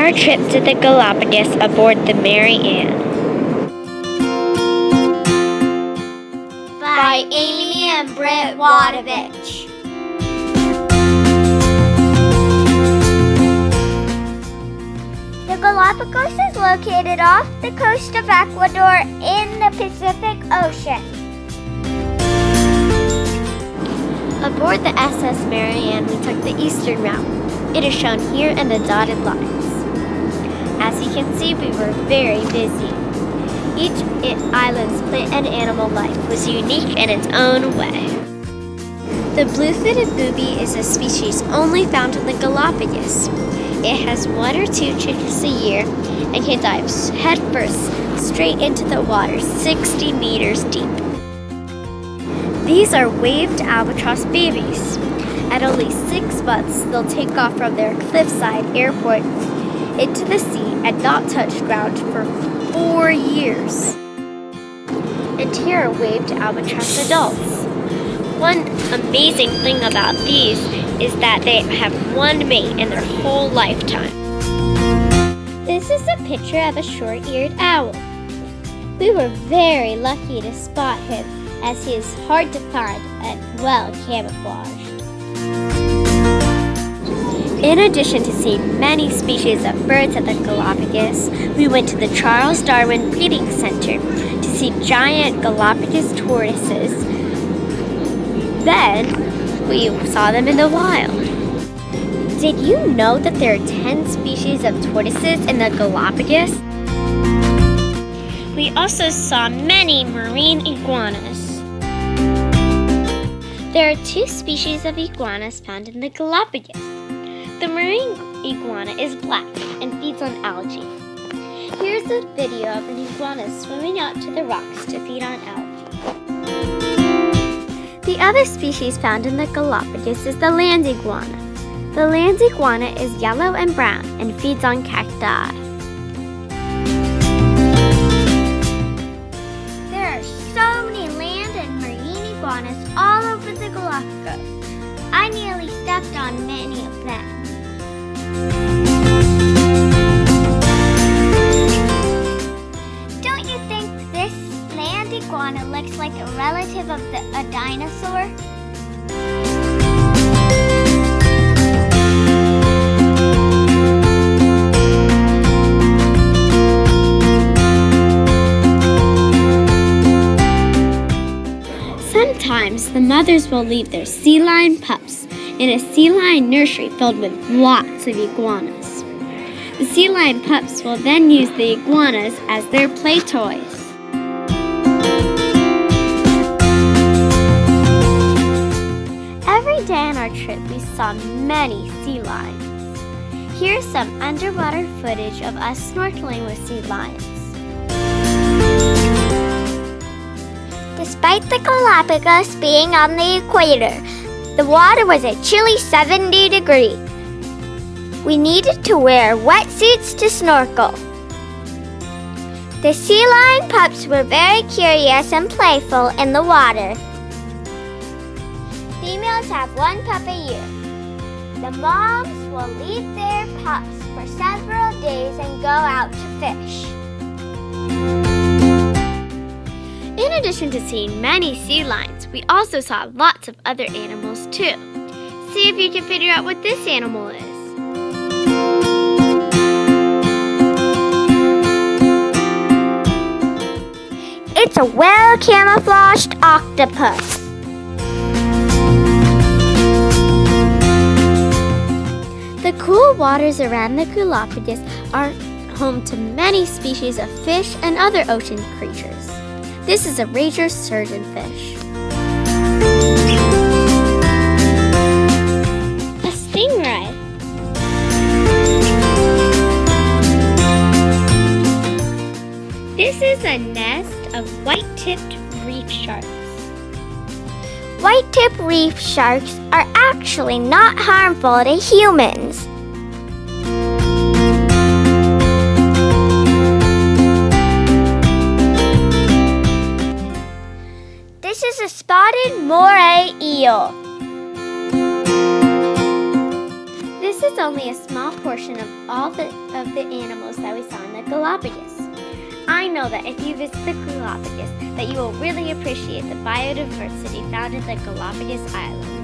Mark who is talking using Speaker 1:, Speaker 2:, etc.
Speaker 1: our trip to the Galapagos aboard the Mary Ann.
Speaker 2: By Amy and Britt Wadovich. The Galapagos is located off the coast of Ecuador in the Pacific Ocean.
Speaker 1: Aboard the SS Mary Ann, we took the eastern route. It is shown here in the dotted lines. As you can see, we were very busy. Each island's plant and animal life was unique in its own way. The blue-footed booby is a species only found in the Galapagos. It has 1 or 2 chicks a year and can dive headfirst straight into the water 60 meters deep. These are waved albatross babies. At only 6 months, they'll take off from their cliffside airport into the sea and not touch ground for 4 years. And here are waved albatross adults. One amazing thing about these is that they have one mate in their whole lifetime. This is a picture of a short-eared owl. We were very lucky to spot him, as he is hard to find and well camouflaged. In addition to seeing many species of birds at the Galapagos, we went to the Charles Darwin Breeding Center to see giant Galapagos tortoises. Then, we saw them in the wild. Did you know that there are 10 species of tortoises in the Galapagos? We also saw many marine iguanas. There are 2 species of iguanas found in the Galapagos. The marine iguana is black and feeds on algae. Here's a video of an iguana swimming out to the rocks to feed on algae. The other species found in the Galapagos is the land iguana. The land iguana is yellow and brown and feeds on cacti.
Speaker 2: There are so many land and marine iguanas all over the Galapagos. I nearly stepped on many of them. Don't you think this land iguana looks like a relative of a dinosaur?
Speaker 1: Sometimes the mothers will leave their sea lion pups in a sea lion nursery filled with lots of iguanas. The sea lion pups will then use the iguanas as their play toys. Every day on our trip, we saw many sea lions. Here's some underwater footage of us snorkeling with sea lions.
Speaker 2: Despite the Galapagos being on the equator, the water was a chilly 70 degrees. We needed to wear wetsuits to snorkel. The sea lion pups were very curious and playful in the water. Females have 1 pup a year. The moms will leave their pups for several days and go out to fish.
Speaker 1: In addition to seeing many sea lions, we also saw lots of other animals too. See if you can figure out what this animal is.
Speaker 2: It's a well-camouflaged octopus.
Speaker 1: The cool waters around the Galapagos are home to many species of fish and other ocean creatures. This is a rager surgeonfish. A stingray. This is a nest of white-tipped reef sharks.
Speaker 2: White-tipped reef sharks are actually not harmful to humans. This is a spotted moray eel.
Speaker 1: This is only a small portion of all the animals that we saw in the Galapagos. I know that if you visit the Galapagos, that you will really appreciate the biodiversity found in the Galapagos Islands.